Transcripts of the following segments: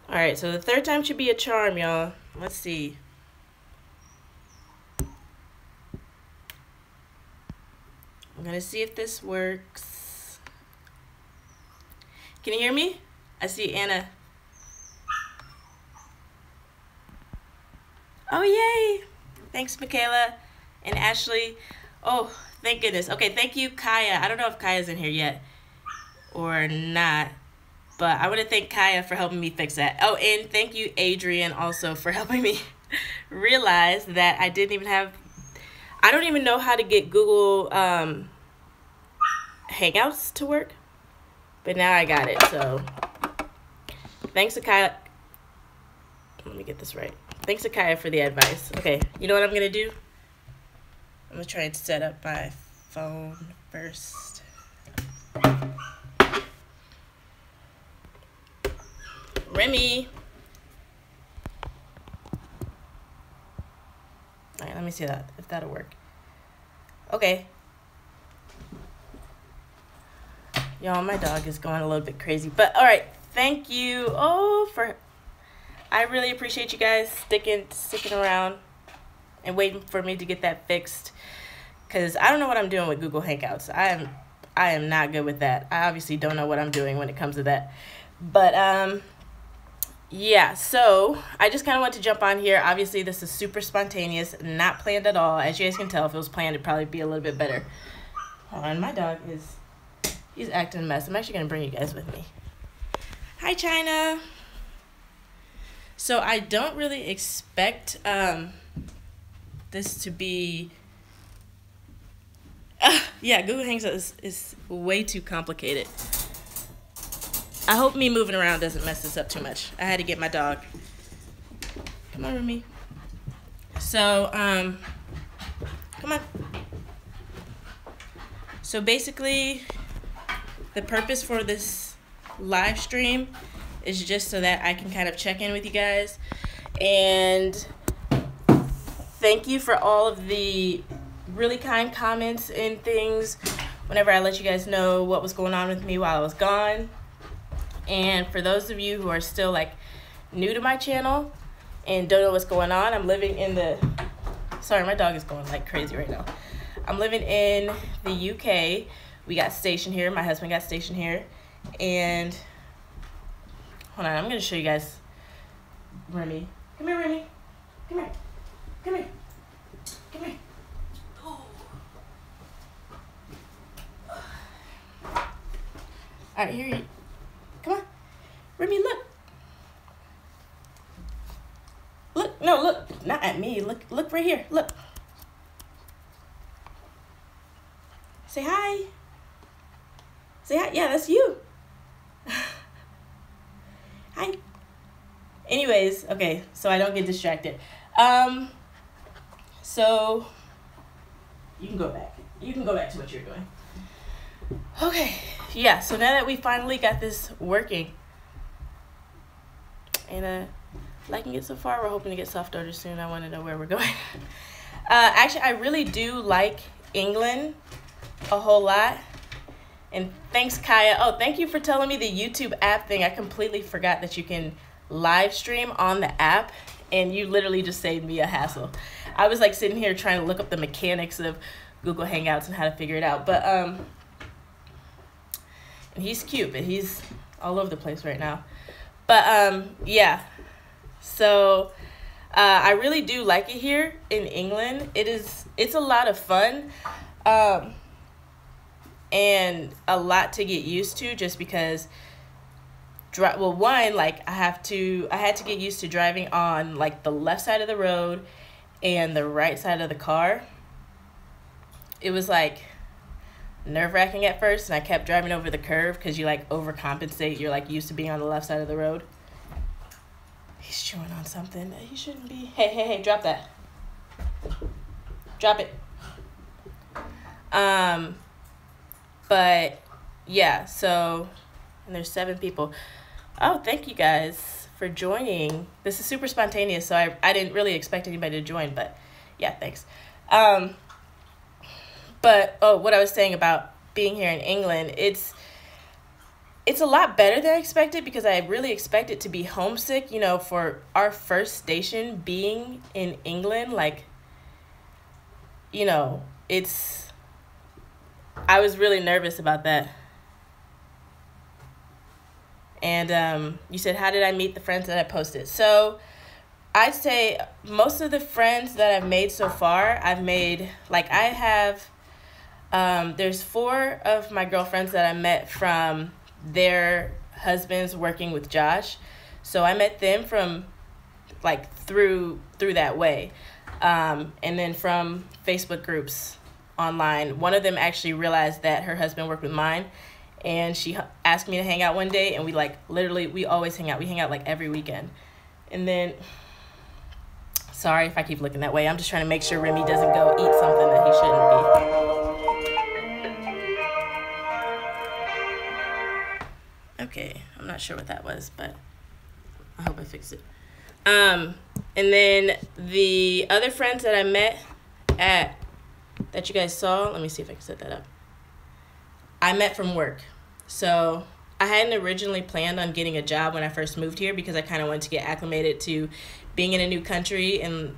All right, so the third time should be a charm, y'all. Let's see. I'm gonna see if this works. Can you hear me? I see Anna. Oh, yay! Thanks, Michaela and Ashley. Oh, thank goodness. Okay, thank you, Kiah. I don't know if Kiah's in here yet or not, but I want to thank Kiah for helping me fix that. Oh, and thank you, Adrian, also for helping me realize that I didn't even have, I don't even know how to get Google Hangouts to work, but now I got it. So thanks to Kiah. Let me get this right. Thanks to Kiah for the advice. Okay, you know what I'm gonna do? I'm gonna try and set up my phone first. Remy. All right, let me see that if that'll work. Okay. Y'all, my dog is going a little bit crazy, but all right. Thank you. I really appreciate you guys sticking around and waiting for me to get that fixed, because I don't know what I'm doing with Google Hangouts. I am not good with that. I obviously don't know what I'm doing when it comes to that. But yeah, so I just kind of want to jump on here. Obviously, this is super spontaneous, not planned at all. As you guys can tell, if it was planned, it'd probably be a little bit better. Hold on, my dog he's acting a mess. I'm actually going to bring you guys with me. Hi, China. So I don't really expect this to be... yeah, Google Hangouts is way too complicated. I hope me moving around doesn't mess this up too much. I had to get my dog. Come on, Remy. So, come on. So basically, the purpose for this live stream is just so that I can kind of check in with you guys. And thank you for all of the really kind comments and things whenever I let you guys know what was going on with me while I was gone. And for those of you who are still like new to my channel and don't know what's going on, I'm living in the... Sorry, my dog is going like crazy right now. I'm living in the UK. We got stationed here. My husband got stationed here. And hold on, I'm going to show you guys Remy. Come here, Remy. Come here. Come here. Come here. Oh. All right, here you... Come on. Remy, look. Look. No, look. Not at me. Look right here. Look. Say hi. Say hi. Yeah, that's you. Hi. Anyways, okay, so I don't get distracted. So you can go back. You can go back to what you're doing. Okay, yeah, so now that we finally got this working, and liking it so far, we're hoping to get soft orders soon. I want to know where we're going. Actually, I really do like England a whole lot. And thanks, Kiah. Oh, thank you for telling me the YouTube app thing. I completely forgot that you can live stream on the app, and you literally just saved me a hassle. I was like sitting here trying to look up the mechanics of Google Hangouts and how to figure it out. But and he's cute, but he's all over the place right now. But yeah, so I really do like it here in England. It's a lot of fun. And a lot to get used to, just because well, one, like I had to get used to driving on like the left side of the road and the right side of the car. It was like nerve-wracking at first, and I kept driving over the curve because you like overcompensate. You're like used to being on the left side of the road. He's chewing on something that he shouldn't be. Hey, drop that. Drop it. But yeah, so, and there's 7 people. Oh, thank you guys for joining. This is super spontaneous, so I didn't really expect anybody to join, but yeah, thanks. But oh, what I was saying about being here in England, it's it's a lot better than I expected because I really expected to be homesick, you know, for our first station being in England. Like, you know, I was really nervous about that. And you said, how did I meet the friends that I posted? So I'd say most of the friends that I've made so far, there's 4 of my girlfriends that I met from their husbands working with Josh. So I met them from like through that way. And then from Facebook groups online. One of them actually realized that her husband worked with mine, and she asked me to hang out one day, and we always hang out. We hang out like every weekend. And then, sorry if I keep looking that way. I'm just trying to make sure Remy doesn't go eat something that he shouldn't be. Okay, I'm not sure what that was, but I hope I fixed it. And then the other friends that I met that you guys saw, let me see if I can set that up. I met from work. So I hadn't originally planned on getting a job when I first moved here because I kind of wanted to get acclimated to being in a new country and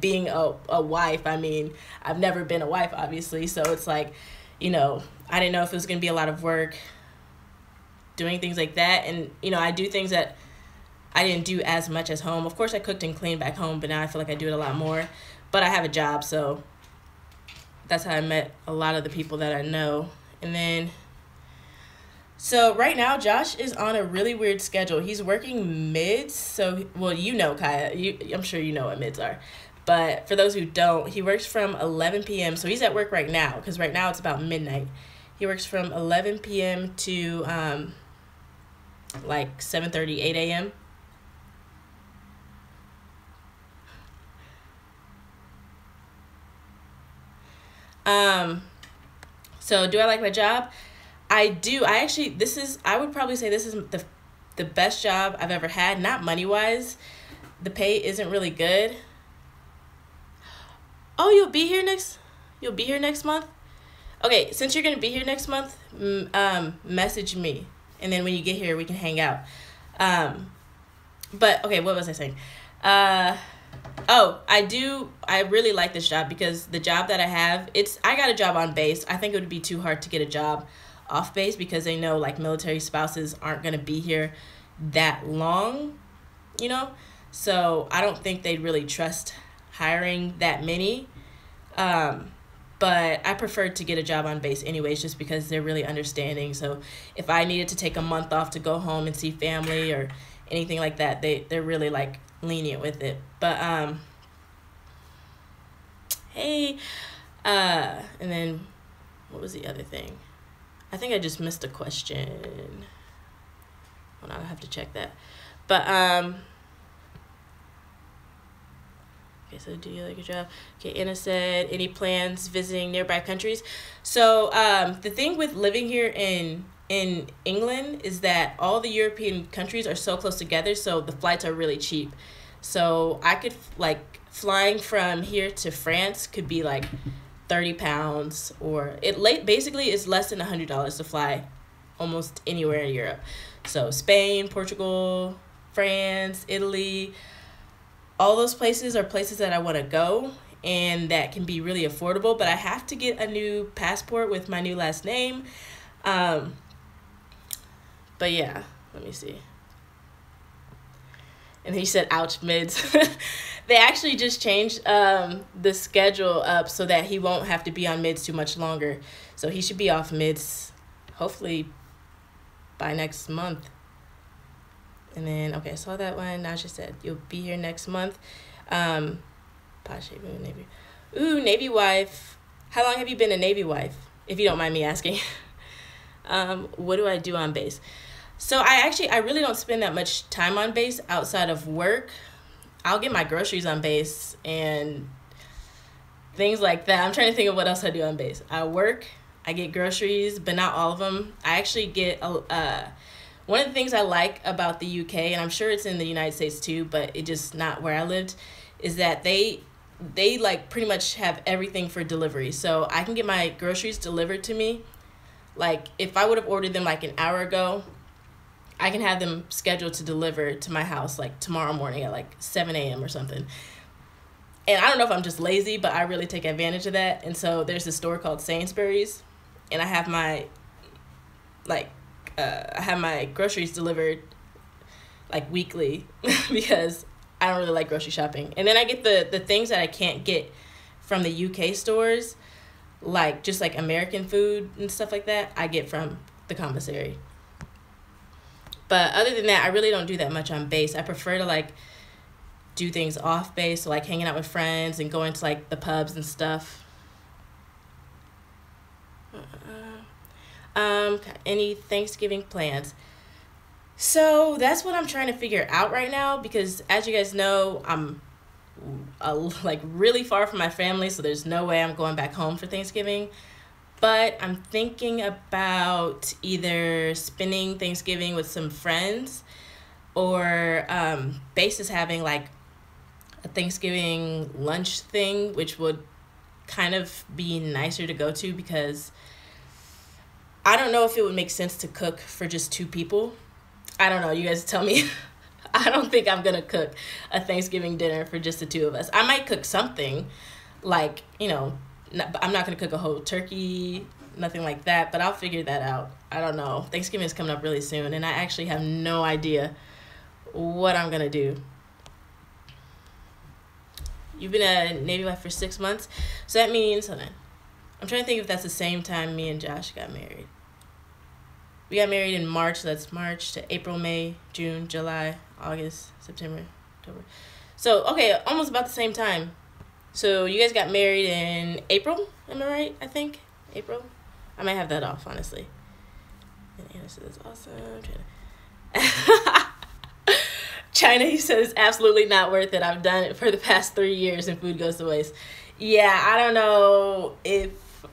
being a wife. I mean, I've never been a wife, obviously. So it's like, you know, I didn't know if it was going to be a lot of work doing things like that. And, you know, I do things that I didn't do as much as home. Of course, I cooked and cleaned back home, but now I feel like I do it a lot more. But I have a job, so that's how I met a lot of the people that I know. And then, so right now, Josh is on a really weird schedule. He's working mids, so, well, you know, Kiah. I'm sure you know what mids are. But for those who don't, he works from 11 p.m. So he's at work right now, because right now it's about midnight. He works from 11 p.m. to like 7:30, 8 a.m. So do I like my job? I do. I would probably say this is the best job I've ever had. Not money-wise. The pay isn't really good. Oh, you'll be here next month? Okay, since you're going to be here next month, message me. And then when you get here, we can hang out. But, okay, what was I saying? I really like this job because the job that I have, I got a job on base. I think it would be too hard to get a job off base because they know like military spouses aren't going to be here that long, you know? So I don't think they'd really trust hiring that many. But I preferred to get a job on base anyways, just because they're really understanding. So if I needed to take a month off to go home and see family or anything like that, they're really like lenient with it. But hey, and then what was the other thing? I think I just missed a question. Hold on, I have to check that. But okay, so do you like your job? Okay, Anna said, any plans visiting nearby countries? So the thing with living here in England is that all the European countries are so close together, so the flights are really cheap. So I could, like, flying from here to France could be like 30 pounds, or basically it's less than $100 to fly almost anywhere in Europe. So Spain, Portugal, France, Italy, all those places are places that I want to go and that can be really affordable, but I have to get a new passport with my new last name. But yeah, let me see. And he said, ouch, mids. They actually just changed the schedule up so that he won't have to be on mids too much longer. So he should be off mids hopefully by next month. And then, okay, I saw that one. Now she said, you'll be here next month. Navy. Ooh, Navy wife. How long have you been a Navy wife, if you don't mind me asking? What do I do on base? So I really don't spend that much time on base outside of work. I'll get my groceries on base and things like that. I'm trying to think of what else I do on base. I work, I get groceries, but not all of them. I actually get one of the things I like about the UK, and I'm sure it's in the United States too, but it just not where I lived, is that they like pretty much have everything for delivery. So I can get my groceries delivered to me Like, if I would have ordered them like an hour ago, I can have them scheduled to deliver to my house like tomorrow morning at like 7 a.m. or something. And I don't know if I'm just lazy, but I really take advantage of that. And so there's this store called Sainsbury's, and I have my groceries delivered like weekly because I don't really like grocery shopping. And then I get the things that I can't get from the UK stores, like just like American food and stuff like that, I get from the commissary. But other than that, I really don't do that much on base. I prefer to like do things off base, so like hanging out with friends and going to like the pubs and stuff. Any Thanksgiving plans? So that's what I'm trying to figure out right now, because as you guys know, I'm like really far from my family, so there's no way I'm going back home for Thanksgiving. But I'm thinking about either spending Thanksgiving with some friends, or Base is having like a Thanksgiving lunch thing, which would kind of be nicer to go to, because I don't know if it would make sense to cook for just 2 people. I don't know. You guys tell me. I don't think I'm going to cook a Thanksgiving dinner for just the 2 of us. I might cook something like, you know, I'm not going to cook a whole turkey, nothing like that, but I'll figure that out. I don't know. Thanksgiving is coming up really soon, and I actually have no idea what I'm going to do. You've been a Navy wife for 6 months, so that means, hold on, I'm trying to think if that's the same time me and Josh got married. We got married in March, so that's March to April, May, June, July, August, September, October. So, okay, almost about the same time. So you guys got married in April, am I right? I think April. I might have that off, honestly. And Anna says, awesome. China, he says, absolutely not worth it. I've done it for the past 3 years and food goes to waste. Yeah, I don't know if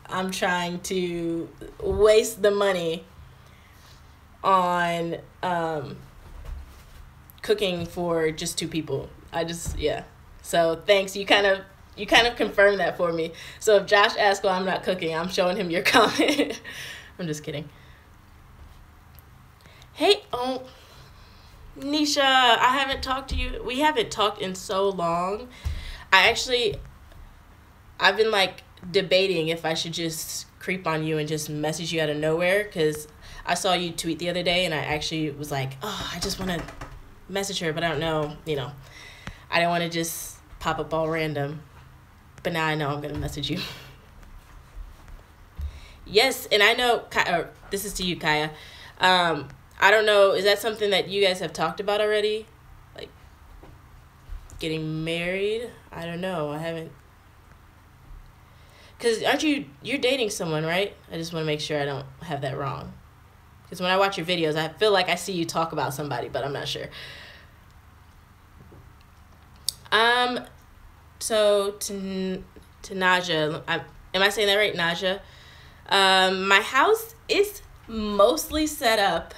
I'm trying to waste the money on cooking for just 2 people. Yeah. So thanks. You kind of confirmed that for me. So if Josh asks why I'm not cooking, I'm showing him your comment. I'm just kidding. Hey, Nisha, I haven't talked to you. We haven't talked in so long. I've been like debating if I should just creep on you and just message you out of nowhere, because I saw you tweet the other day and I actually was like, oh, I just want to message her, but I don't know, you know, I didn't want to just pop up all random. But now I know I'm going to message you. Yes, and I know, this is to you, Kiah. I don't know, is that something that you guys have talked about already? Like, getting married? I don't know, I haven't. Because you're dating someone, right? I just want to make sure I don't have that wrong. Because when I watch your videos, I feel like I see you talk about somebody, but I'm not sure. So to Naja, am I saying that right, Naja? My house is mostly set up,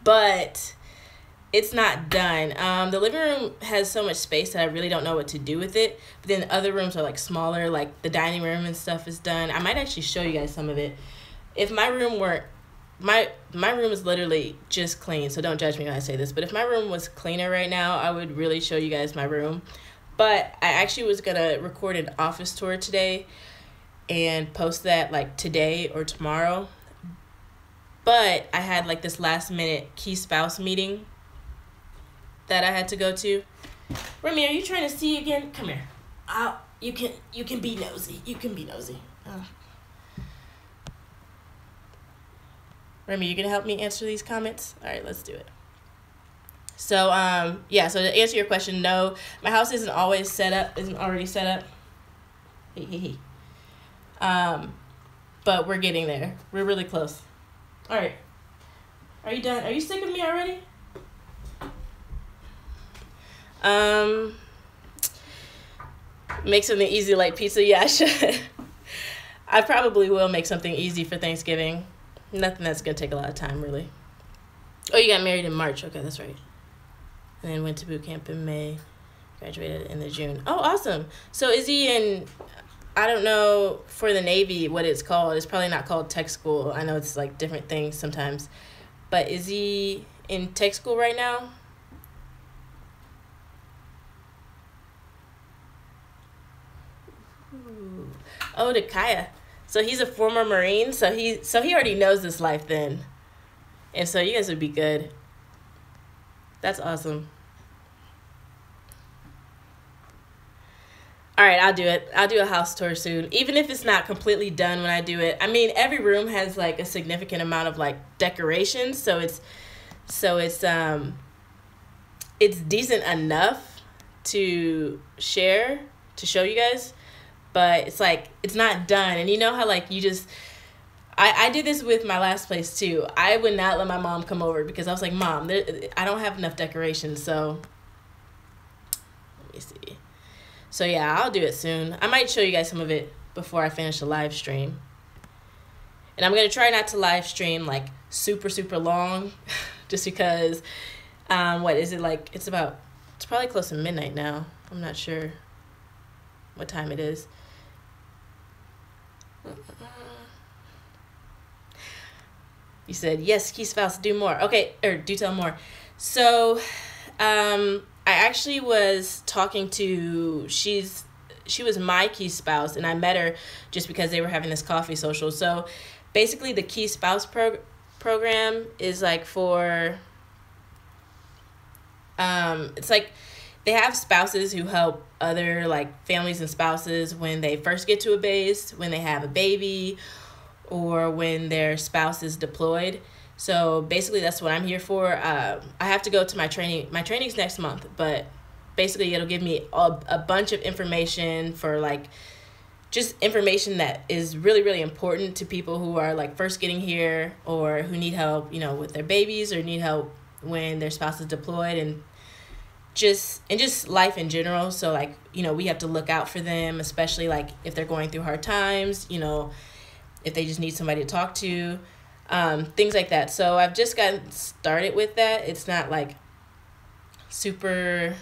but it's not done. The living room has so much space that I really don't know what to do with it. But then the other rooms are like smaller, like the dining room and stuff is done. I might actually show you guys some of it. If my room weren't, my room is literally just clean, so don't judge me when I say this. But if my room was cleaner right now, I would really show you guys my room. But I actually was gonna record an office tour today and post that like today or tomorrow. But I had like this last minute key spouse meeting that I had to go to. Remy, are you trying to see again? Come here. You can be nosy. You can be nosy. Remy, you gonna help me answer these comments? All right, let's do it. So yeah. So to answer your question, no, my house isn't already set up. Hey. But we're getting there. We're really close. All right. Are you done? Are you sick of me already? Make something easy like pizza. Yeah, I should. I probably will make something easy for Thanksgiving. Nothing that's gonna take a lot of time, really. Oh, you got married in March. Okay, that's right. And then went to boot camp in May. Graduated in the June. Oh, awesome. So is he in I don't know for the Navy what it's called. It's probably not called tech school. I know it's like different things sometimes. But is he in tech school right now? Ooh. Oh, to Kiah. So he's a former Marine. So he already knows this life then. And so you guys would be good. That's awesome. All right, I'll do it. I'll do a house tour soon. Even if it's not completely done when I do it. I mean, every room has like a significant amount of like decorations, so it's decent enough to share, to show you guys, but it's like it's not done. And you know how like you just I did this with my last place too. I would not let my mom come over because I was like, Mom, I don't have enough decorations, so let me see. So yeah, I'll do it soon. I might show you guys some of it before I finish the live stream. And I'm going to try not to live stream like super, super long just because, what is it like? It's probably close to midnight now. I'm not sure what time it is. You said, yes, key spouse, do more. Okay, or do tell more. So, I actually was talking to, she was my key spouse, and I met her just because they were having this coffee social. So basically the key spouse program is like for, it's like they have spouses who help other like families and spouses when they first get to a base, when they have a baby, or when their spouse is deployed. So basically that's what I'm here for. I have to go to my training. My training's next month, but basically it'll give me a bunch of information for like just information that is really, really important to people who are like first getting here or who need help, you know, with their babies or need help when their spouse is deployed, and just life in general. So like, you know, we have to look out for them, especially like if they're going through hard times, you know, if they just need somebody to talk to. Things like that. So I've just gotten started with that. It's not like super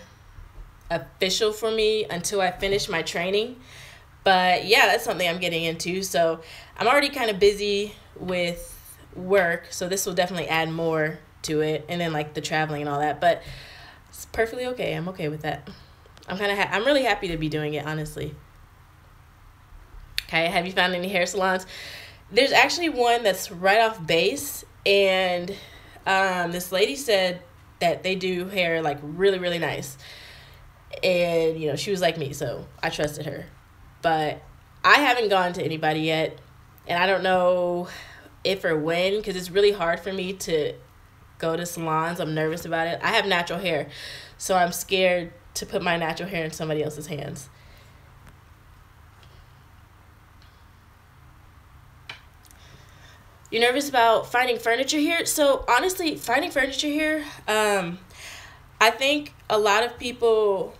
official for me until I finish my training. But yeah, that's something I'm getting into. So I'm already kind of busy with work, so this will definitely add more to it. And then like the traveling and all that. But it's perfectly okay. I'm okay with that. I'm really happy to be doing it, honestly. Okay, have you found any hair salons? There's actually one that's right off base, and this lady said that they do hair like really, really nice. And, you know, she was like me, so I trusted her. But I haven't gone to anybody yet, and I don't know if or when, because it's really hard for me to go to salons. I'm nervous about it. I have natural hair, so I'm scared to put my natural hair in somebody else's hands. You're nervous about finding furniture here? So honestly, finding furniture here, I think a lot of people,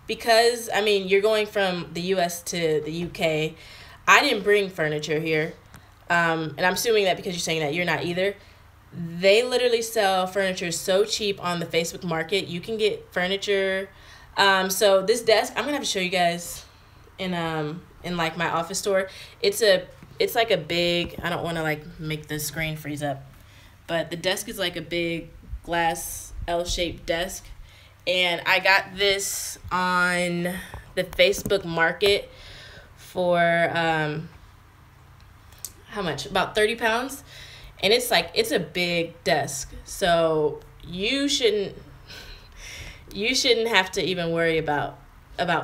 because, I mean, you're going from the U.S. to the U.K., I didn't bring furniture here. And I'm assuming that because you're saying that you're not either. They literally sell furniture so cheap on the Facebook market. You can get furniture. So this desk, I'm going to have to show you guys in like my office tour. It's like a big, I don't want to like make the screen freeze up, but the desk is like a big glass L-shaped desk. And I got this on the Facebook market for, how much? About 30 pounds. And it's like, it's a big desk. So you shouldn't have to even worry about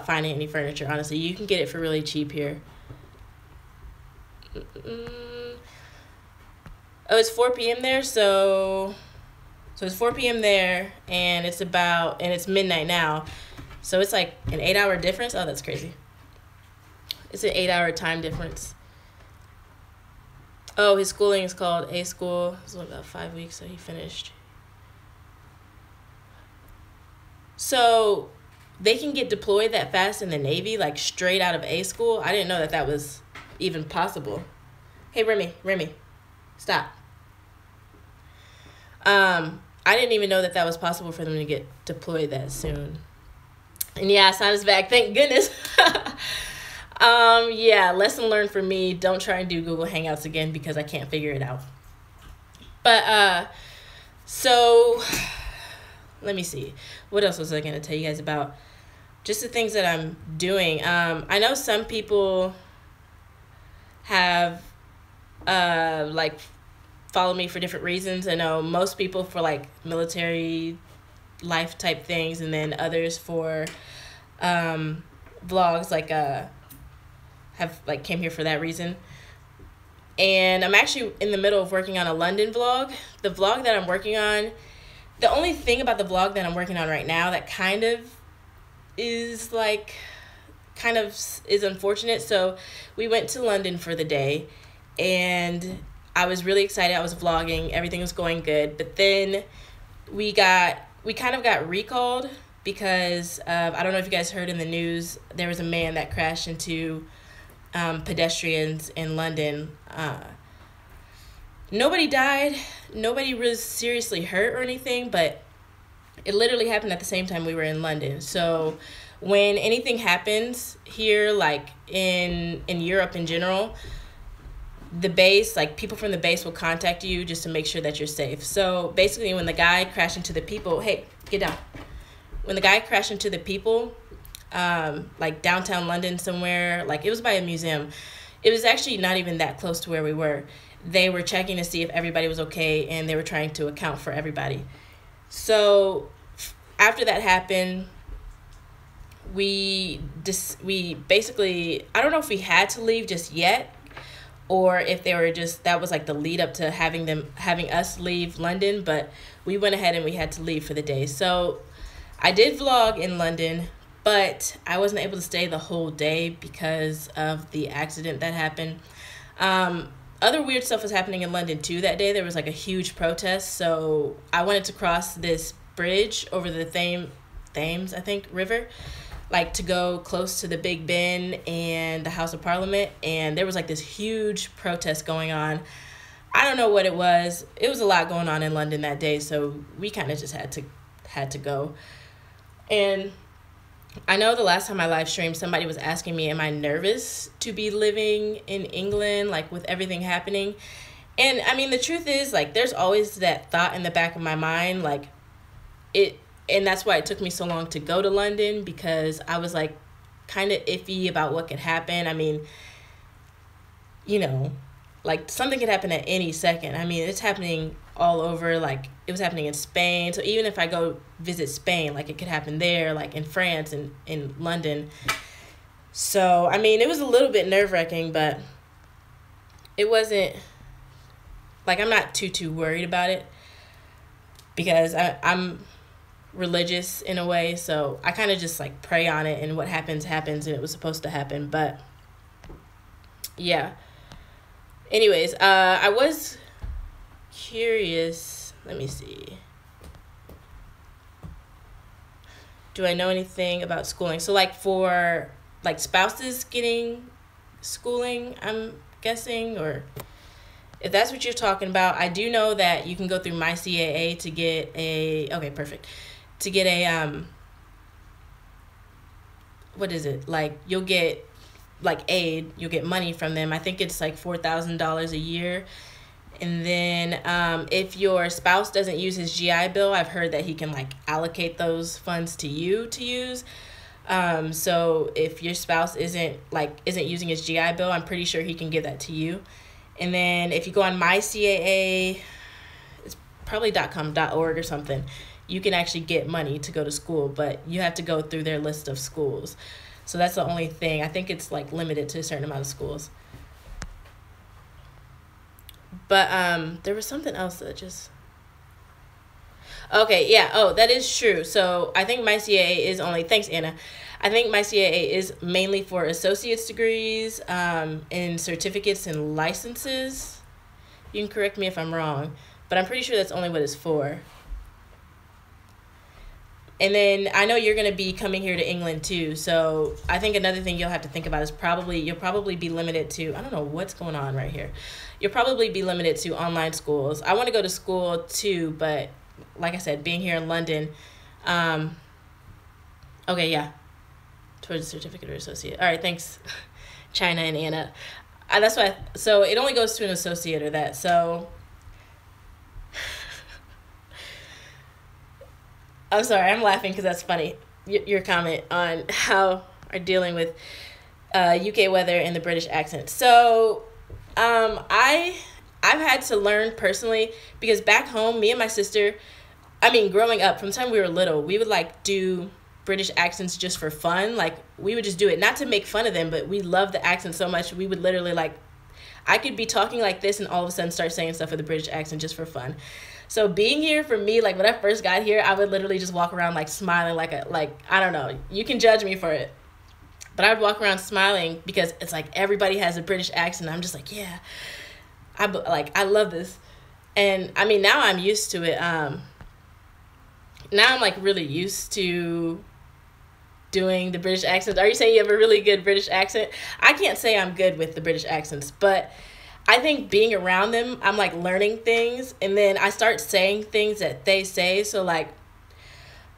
finding any furniture, honestly. You can get it for really cheap here. Oh, it's 4 p.m. there, so it's 4 p.m. there, and it's midnight now, so it's like an 8-hour difference. Oh, that's crazy. It's an 8-hour time difference. Oh, his schooling is called A school. It was about 5 weeks, so he finished. So they can get deployed that fast in the Navy, like straight out of A school. I didn't know that was even possible. Hey, Remy, stop. I didn't even know that was possible for them to get deployed that soon. And yeah, sound is back, thank goodness. Yeah, lesson learned for me. Don't try and do Google Hangouts again because I can't figure it out. But so let me see. What else was I gonna tell you guys about? Just the things that I'm doing. I know some people have like follow me for different reasons. I know most people for like military life type things, and then others for vlogs, like have like came here for that reason. And I'm actually in the middle of working on a London vlog. The vlog that I'm working on, the only thing about the vlog that I'm working on right now that kind of is unfortunate. So we went to London for the day, and I was really excited. I was vlogging, everything was going good, but then we kind of got recalled because I don't know if you guys heard in the news, there was a man that crashed into pedestrians in London. Nobody died, nobody was seriously hurt or anything, but it literally happened at the same time we were in London. So when anything happens here, like in Europe in general, the base, like people from the base will contact you just to make sure that you're safe. So basically when the guy crashed into the people, hey, get down. When the guy crashed into the people, like downtown London somewhere, like it was by a museum. It was actually not even that close to where we were. They were checking to see if everybody was okay, and they were trying to account for everybody. So after that happened, we basically, I don't know if we had to leave just yet, or if they were just, that was like the lead up to having us leave London, but we went ahead and we had to leave for the day. So I did vlog in London, but I wasn't able to stay the whole day because of the accident that happened. Other weird stuff was happening in London too that day. There was like a huge protest, so I wanted to cross this bridge over the Thames, I think, river, like to go close to the Big Ben and the House of Parliament, and there was like this huge protest going on. I don't know what it was. It was a lot going on in London that day, so we kind of just had to go. And I know the last time I live streamed, somebody was asking me, am I nervous to be living in England, like with everything happening? And I mean, the truth is, like, there's always that thought in the back of my mind, like and that's why it took me so long to go to London, because I was like kind of iffy about what could happen. I mean, you know, like something could happen at any second. I mean, it's happening all over. Like it was happening in Spain. So even if I go visit Spain, like it could happen there, like in France and in London. So, I mean, it was a little bit nerve-wracking, but it wasn't, like, I'm not too worried about it, because I'm religious in a way, so I kind of just like pray on it, and what happens happens, and it was supposed to happen. But yeah, anyways, I was curious, let me see, do I know anything about schooling? So like for like spouses getting schooling, I'm guessing, or if that's what you're talking about, I do know that you can go through my CAA to get a, okay, perfect, to get a, what is it, like, you'll get, like, aid, you'll get money from them. I think it's, like, $4,000 a year. And then if your spouse doesn't use his GI Bill, I've heard that he can, like, allocate those funds to you to use. So if your spouse isn't using his GI Bill, I'm pretty sure he can give that to you. And then if you go on my CAA, it's probably .com.org or something, you can actually get money to go to school, but you have to go through their list of schools. So that's the only thing. I think it's like limited to a certain amount of schools. But there was something else that just, okay, yeah, oh, that is true. So I think my CAA is only, thanks Anna, I think my CAA is mainly for associate's degrees, and certificates and licenses. You can correct me if I'm wrong, but I'm pretty sure that's only what it's for. And then I know you're going to be coming here to England too, so I think another thing you'll have to think about is you'll probably be limited to, I don't know what's going on right here. You'll probably be limited to online schools. I want to go to school too, but like I said, being here in London, okay, yeah, towards a certificate or associate. All right, thanks. China and Anna. That's why. So it only goes to an associate or that. So I'm sorry, I'm laughing because that's funny. Your comment on how are dealing with UK weather and the British accent. So I've had to learn personally, because back home, me and my sister, I mean, growing up, from the time we were little, we would like do British accents just for fun. Like, we would just do it, not to make fun of them, but we love the accent so much. We would literally, like, I could be talking like this and all of a sudden start saying stuff with a British accent just for fun. So being here for me, like when I first got here, I would literally just walk around like smiling like I don't know. You can judge me for it. But I would walk around smiling because it's like everybody has a British accent. I'm just like, yeah, I love this. And I mean, now I'm used to it. Now I'm like really used to doing the British accents. Are you saying you have a really good British accent? I can't say I'm good with the British accents, but I think being around them, I'm like learning things, and then I start saying things that they say. So like,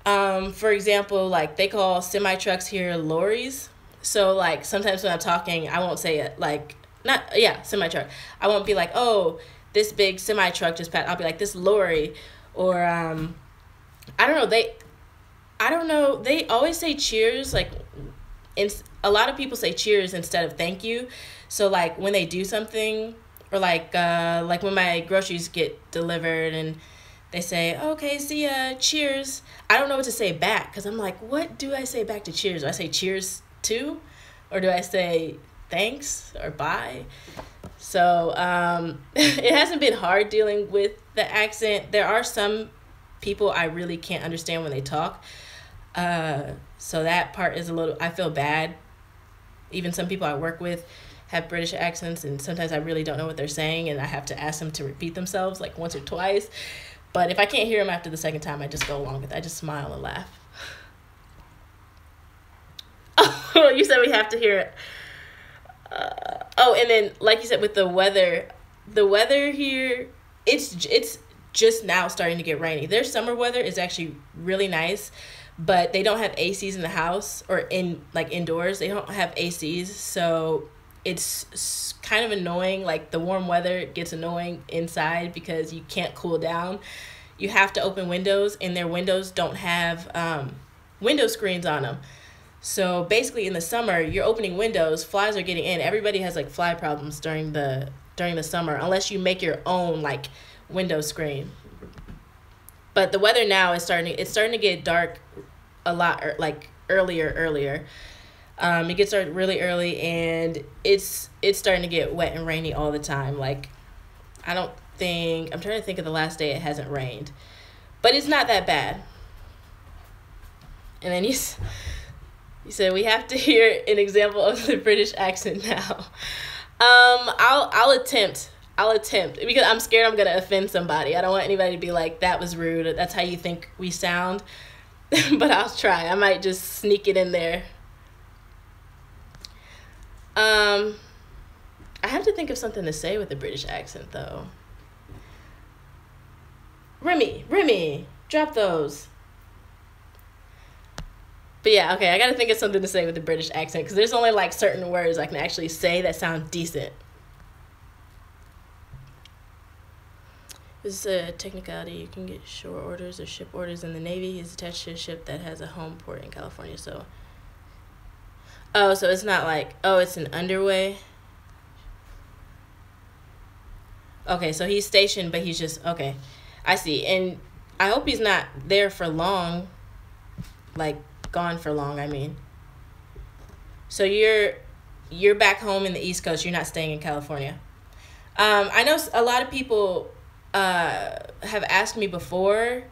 for example, like they call semi trucks here lorries. So like sometimes when I'm talking, I won't say it like semi truck. I won't be like, oh, this big semi truck just passed. I'll be like, this lorry, or I don't know. They always say cheers. Like, a lot of people say cheers instead of thank you. So like when they do something, or like when my groceries get delivered and they say, okay, see ya, cheers. I don't know what to say back, because I'm like, what do I say back to cheers? Do I say cheers too? Or do I say thanks or bye? So it hasn't been hard dealing with the accent. There are some people I really can't understand when they talk. So that part is I feel bad. Even some people I work with have British accents, and sometimes I really don't know what they're saying, and I have to ask them to repeat themselves like once or twice. But if I can't hear them after the second time, I just go along with it. I just smile and laugh. Oh, you said we have to hear it. And then like you said with the weather here, it's just now starting to get rainy. Their summer weather is actually really nice, but they don't have ACs in the house or indoors. They don't have ACs, so it's kind of annoying. Like the warm weather gets annoying inside because you can't cool down. You have to open windows, and their windows don't have window screens on them. So basically in the summer, you're opening windows, flies are getting in. Everybody has like fly problems during the summer, unless you make your own like window screen. But the weather now is starting to get dark a lot, like earlier. It gets started really early, and it's starting to get wet and rainy all the time. Like, I'm trying to think of the last day it hasn't rained, but it's not that bad. And then you said we have to hear an example of the British accent now. I'll attempt because I'm scared I'm gonna offend somebody. I don't want anybody to be like, that was rude, that's how you think we sound. But I'll try. I might just sneak it in there. I have to think of something to say with a British accent though. Remy, drop those. But yeah, okay, I gotta think of something to say with the British accent, because there's only like certain words I can actually say that sound decent. This is a technicality. You can get shore orders or ship orders in the Navy. Is attached to a ship that has a home port in California. So it's not like, it's an underway. Okay, so he's stationed, but he's just, okay, I see. And I hope he's not there for long, like gone for long, I mean. So you're back home in the East Coast. You're not staying in California. I know a lot of people have asked me before,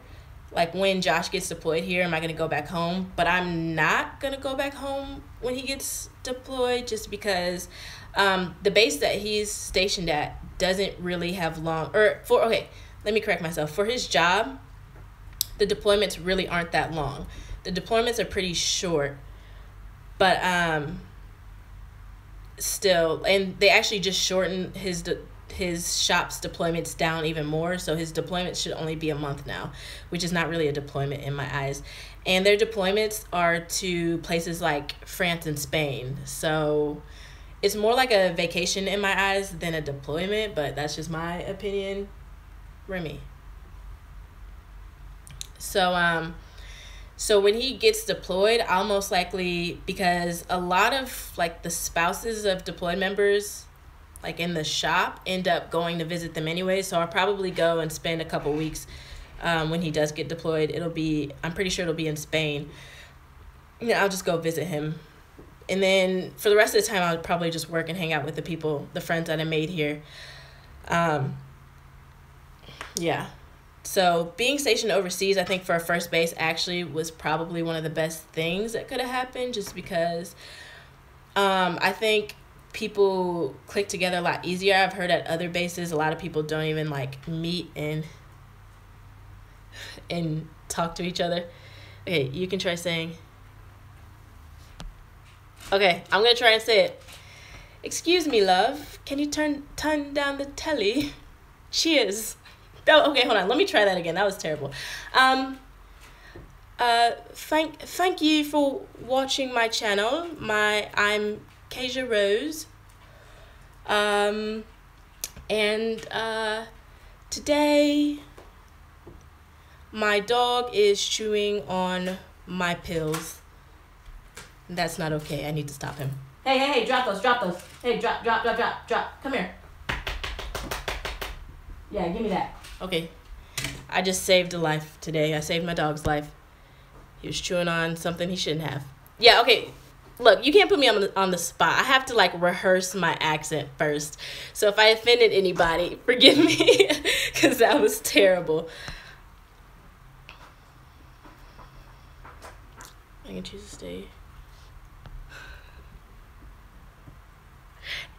like, when Josh gets deployed here, am I going to go back home? But I'm not going to go back home when he gets deployed, just because the base that he's stationed at doesn't really have let me correct myself. For his job, the deployments really aren't that long. The deployments are pretty short, but still, and they actually just shortened his shop's deployments down even more, so his deployments should only be a month now, which is not really a deployment in my eyes. And their deployments are to places like France and Spain, so it's more like a vacation in my eyes than a deployment, but that's just my opinion. Remy. So when he gets deployed, I'll most likely, because a lot of like the spouses of deployed members like in the shop end up going to visit them anyway, so I'll probably go and spend a couple weeks when he does get deployed. I'm pretty sure it'll be in Spain. Yeah, I'll just go visit him. And then for the rest of the time, I'll probably just work and hang out with the friends that I made here. Yeah. So being stationed overseas, I think for a first base actually was probably one of the best things that could have happened, just because I think people click together a lot easier. I've heard at other bases, a lot of people don't even like meet and talk to each other. Okay, you can try saying. Okay, I'm gonna try and say it. Excuse me, love. Can you turn down the telly? Cheers. Oh, okay, hold on. Let me try that again. That was terrible. Thank you for watching my channel. I'm Kiah Rose. Today my dog is chewing on my pills. That's not okay. I need to stop him. Hey, drop those. Hey, drop. Come here. Yeah, give me that. Okay. I just saved a life today. I saved my dog's life. He was chewing on something he shouldn't have. Yeah, okay. Look, you can't put me on the spot. I have to like rehearse my accent first. So if I offended anybody, forgive me, because that was terrible. I can choose to stay.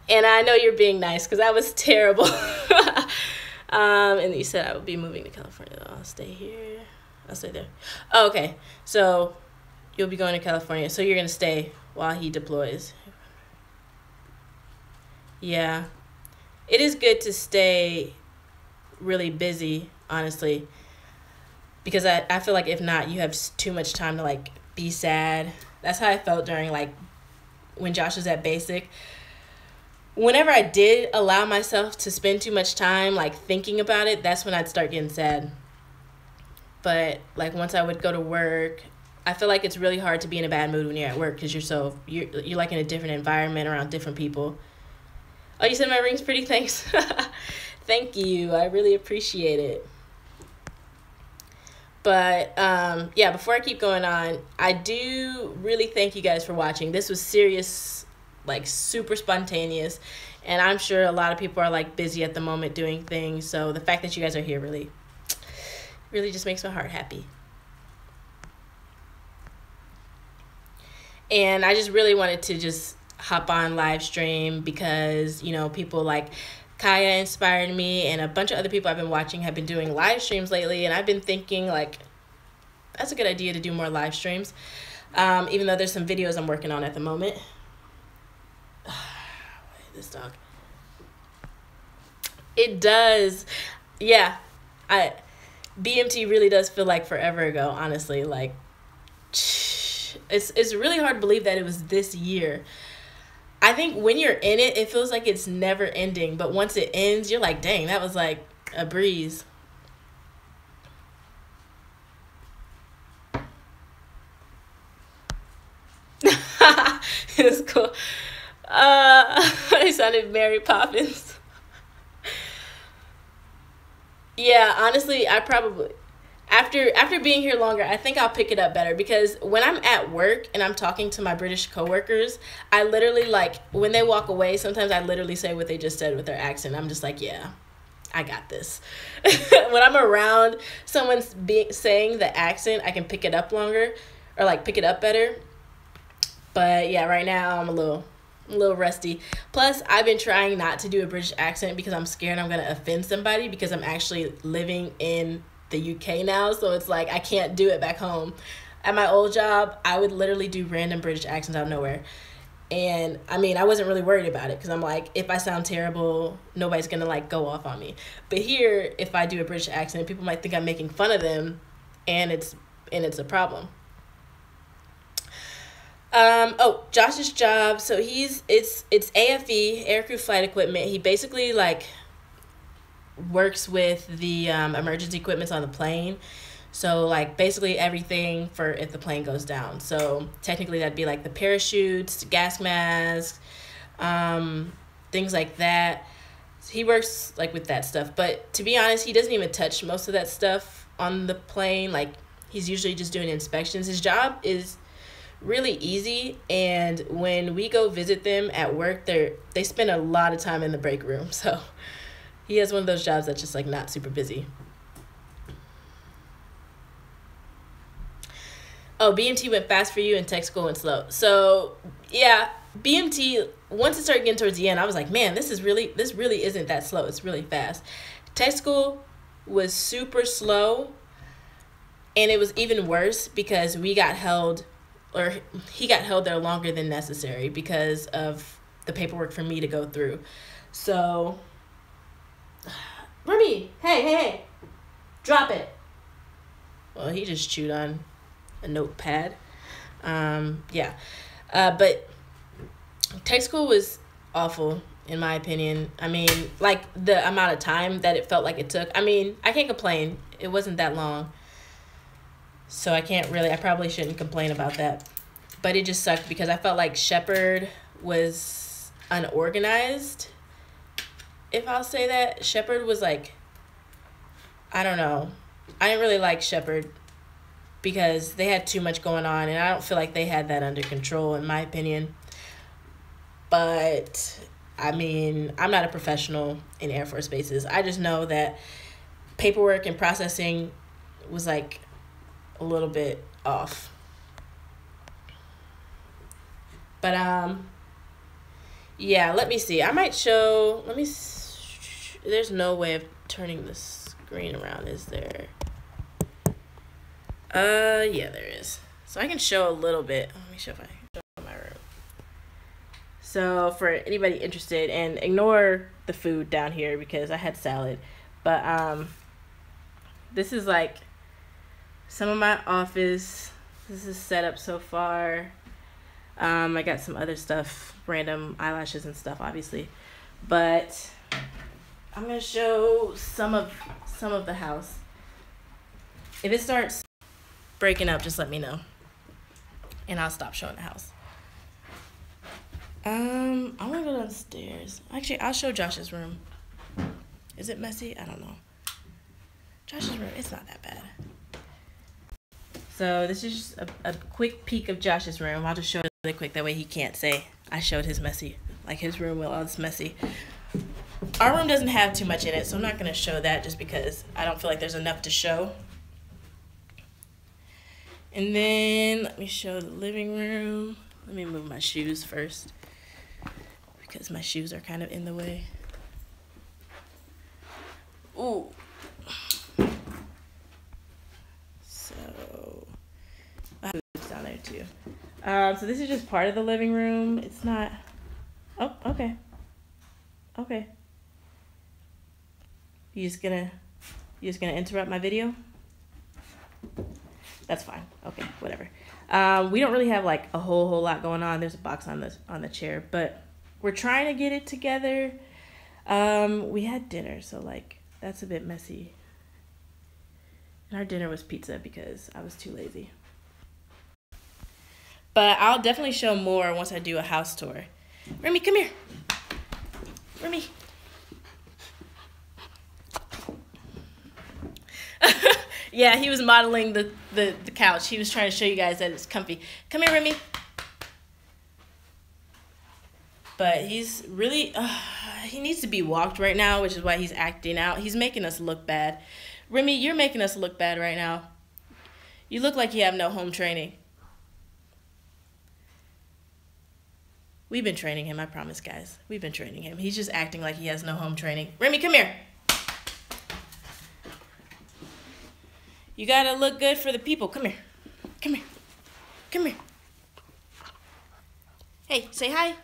And I know you're being nice, because that was terrible. And you said I would be moving to California. I'll stay here. I'll stay there. Oh, okay. So you'll be going to California. So you're going to stay while he deploys. Yeah. It is good to stay really busy, honestly. Because I feel like if not, you have too much time to like be sad. That's how I felt during like when Josh was at basic. Whenever I did allow myself to spend too much time like thinking about it, that's when I'd start getting sad. But like once I would go to work, I feel like it's really hard to be in a bad mood when you're at work, because you're like in a different environment around different people. Oh, you said my ring's pretty? Thanks. Thank you. I really appreciate it. But yeah, before I keep going on, I do really thank you guys for watching. This was serious, like super spontaneous, and I'm sure a lot of people are like busy at the moment doing things, so the fact that you guys are here really just makes my heart happy. And I just really wanted to just hop on live stream because, you know, people like Kiah inspired me, and a bunch of other people I've been watching have been doing live streams lately, and I've been thinking like that's a good idea to do more live streams, even though there's some videos I'm working on at the moment. This dog. It does. Yeah. BMT really does feel like forever ago, honestly. Like it's really hard to believe that it was this year. I think when you're in it, it feels like it's never ending, but once it ends, you're like, dang, that was like a breeze. It was cool. I sounded Mary Poppins. Yeah, honestly, I probably after being here longer, I think I'll pick it up better, because when I'm at work and I'm talking to my British coworkers, I literally, like, when they walk away, sometimes I literally say what they just said with their accent. I'm just like, yeah, I got this. When I'm around someone saying the accent, I can pick it up longer, or like pick it up better. But yeah, right now I'm a little rusty. Plus, I've been trying not to do a British accent because I'm scared I'm going to offend somebody, because I'm actually living in the UK now, so it's like I can't do it back home. At my old job, I would literally do random British accents out of nowhere. And I mean, I wasn't really worried about it, because I'm like, if I sound terrible, nobody's going to like go off on me. But here, if I do a British accent, people might think I'm making fun of them, and it's a problem. Oh, Josh's job. So it's AFE, aircrew flight equipment. He basically like works with the emergency equipment on the plane. So like basically everything for if the plane goes down. So technically that'd be like the parachutes, gas masks, things like that. So he works like with that stuff. But to be honest, he doesn't even touch most of that stuff on the plane. Like he's usually just doing inspections. His job is really easy, and when we go visit them at work, they spend a lot of time in the break room. So he has one of those jobs that's just like not super busy. Oh, BMT went fast for you and tech school went slow. So yeah, BMT, once it started getting towards the end, I was like, man, this really isn't that slow. It's really fast. Tech school was super slow, and it was even worse because we got held, or he got held there longer than necessary because of the paperwork for me to go through. So, Remy, hey, drop it. Well, he just chewed on a notepad. Yeah. But tech school was awful, in my opinion. I mean, like, the amount of time that it felt like it took. I mean, I can't complain. It wasn't that long. So I probably shouldn't complain about that. But it just sucked because I felt like Shepherd was unorganized, if I'll say that. Shepherd was like, I don't know. I didn't really like Shepherd because they had too much going on, and I don't feel like they had that under control, in my opinion. But, I mean, I'm not a professional in Air Force bases. I just know that paperwork and processing was, like, a little bit off. But, yeah, let me see. I might show, there's no way of turning the screen around, is there? Yeah, there is. So I can show a little bit. Let me show if I can show my room. So for anybody interested, and ignore the food down here because I had salad, but this is like some of my office. This is set up so far. I got some other stuff, random eyelashes and stuff, obviously, but I'm gonna show some of the house. If it starts breaking up, just let me know, and I'll stop showing the house. I want to go downstairs. Actually, I'll show Josh's room. Is it messy? I don't know. Josh's room, it's not that bad. So this is just a quick peek of Josh's room. I'll just show it really quick. That way he can't say I showed his messy. Like his room with all this messy. Our room doesn't have too much in it, so I'm not going to show that just because I don't feel like there's enough to show. And then let me show the living room. Let me move my shoes first because my shoes are kind of in the way. Ooh. So my food's down there too. So this is just part of the living room. It's not. Oh, okay. Okay. You just gonna interrupt my video? That's fine. Okay, whatever. We don't really have like a whole lot going on. There's a box on the chair, but we're trying to get it together. We had dinner, so like that's a bit messy. And our dinner was pizza because I was too lazy. But I'll definitely show more once I do a house tour. Remy, come here. Remy. Yeah, he was modeling the couch. He was trying to show you guys that it's comfy. Come here, Remy. But he's really, he needs to be walked right now, which is why he's acting out. He's making us look bad. Remy, you're making us look bad right now. You look like you have no home training. We've been training him, I promise, guys. We've been training him. He's just acting like he has no home training. Remy, come here. You gotta look good for the people. Come here. Come here. Come here. Hey, say hi.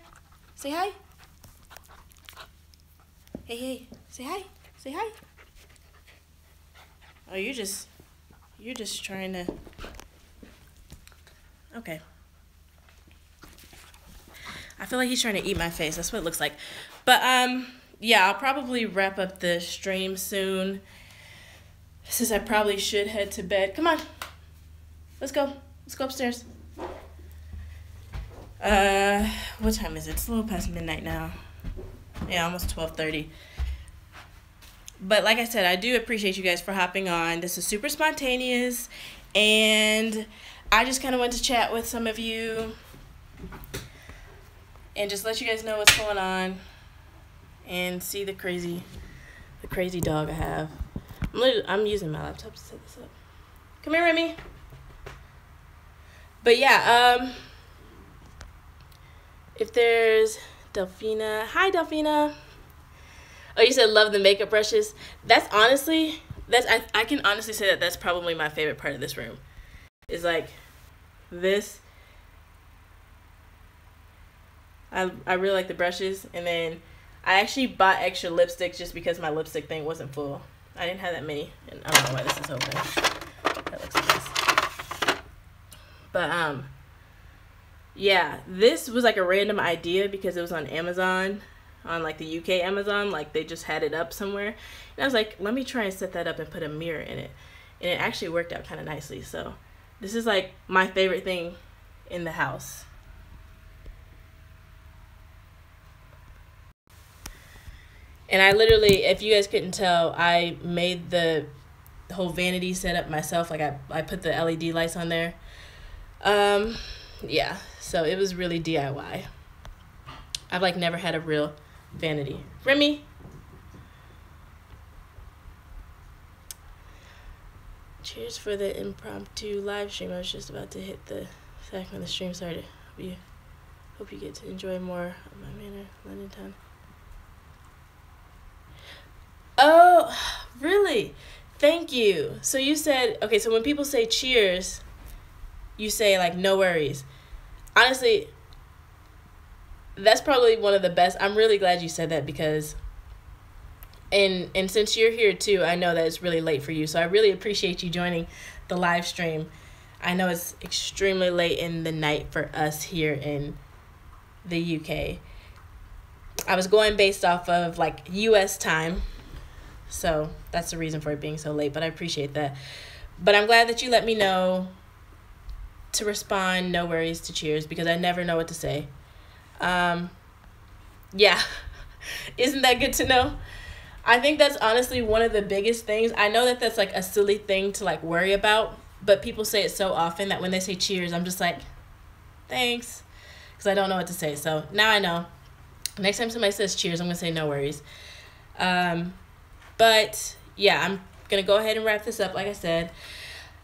Say hi. Hey, say hi. Say hi. Oh, you're just trying to. Okay. I feel like he's trying to eat my face. That's what it looks like. But yeah, I'll probably wrap up the stream soon, since I probably should head to bed. Come on. Let's go. Let's go upstairs. What time is it? It's a little past midnight now. Yeah, almost 12:30. But like I said, I do appreciate you guys for hopping on. This is super spontaneous, and I just kind of went to chat with some of you and just let you guys know what's going on and see the crazy dog I have. I'm using my laptop to set this up. Come here, Remy. But yeah, if there's Delphina. Hi, Delphina. Oh, you said love the makeup brushes. That's honestly, I can honestly say that that's probably my favorite part of this room. Is like this. I really like the brushes, and then I actually bought extra lipsticks just because my lipstick thing wasn't full. I didn't have that many, and I don't know why this is open. That looks nice. But yeah, this was like a random idea because it was on Amazon. On like the UK Amazon, like they just had it up somewhere, and I was like, let me try and set that up and put a mirror in it, and it actually worked out kind of nicely. So this is like my favorite thing in the house. And I literally, if you guys couldn't tell, I made the whole vanity setup myself. Like I put the LED lights on there. Yeah, so it was really DIY. I've like never had a real vanity. Remy. Cheers for the impromptu live stream. I was just about to hit the sack when the stream started. Hope you get to enjoy more of my manor, London town. Oh, really? Thank you. So you said, okay, so when people say cheers, you say like no worries. Honestly, that's probably one of the best. I'm really glad you said that because, and since you're here too, I know that it's really late for you. So I really appreciate you joining the live stream. I know it's extremely late in the night for us here in the UK. I was going based off of like US time. So that's the reason for it being so late, but I appreciate that. But I'm glad that you let me know to respond, no worries, to cheers, because I never know what to say. Yeah. Isn't that good to know? I think that's honestly one of the biggest things. I know that that's like a silly thing to like worry about, but people say it so often that when they say cheers, I'm just like, thanks, because I don't know what to say. So now I know. Next time somebody says cheers, I'm going to say no worries. But yeah, I'm going to go ahead and wrap this up. Like I said,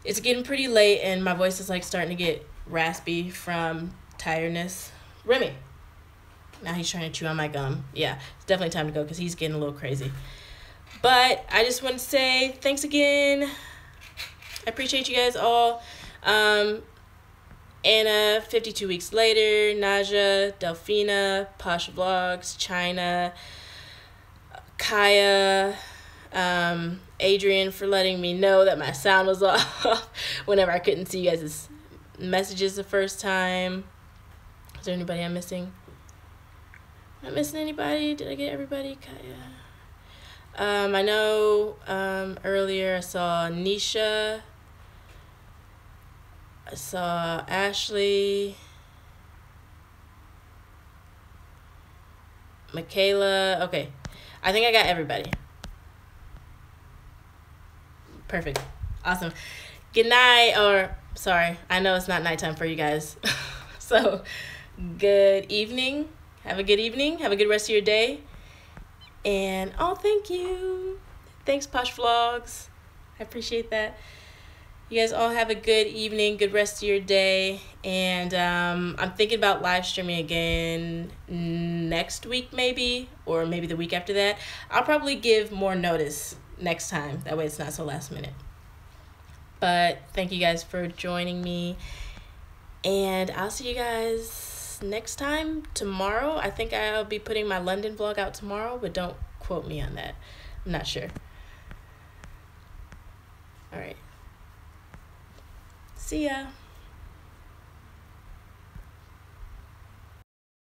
it's getting pretty late and my voice is like starting to get raspy from tiredness. Remy. Now he's trying to chew on my gum. Yeah, it's definitely time to go because he's getting a little crazy. But I just want to say thanks again. I appreciate you guys all. Anna, 52 weeks later, Naja, Delphina, Posh Vlogs, China, Kiah, Adrian for letting me know that my sound was off whenever I couldn't see you guys' messages the first time. Is there anybody I'm missing? Am I missing anybody? Did I get everybody? Kiah. I know earlier I saw Nisha. I saw Ashley. Michaela. Okay. I think I got everybody. Perfect. Awesome. Good night, or sorry, I know it's not nighttime for you guys. So, good evening. Have a good evening. Have a good rest of your day. And, oh, thank you. Thanks, Posh Vlogs. I appreciate that. You guys all have a good evening, good rest of your day. And I'm thinking about live streaming again next week maybe, or maybe the week after that. I'll probably give more notice next time. That way it's not so last minute. But thank you guys for joining me. And I'll see you guys next time tomorrow. I think I'll be putting my London vlog out tomorrow, but don't quote me on that. I'm not sure. All right. See ya.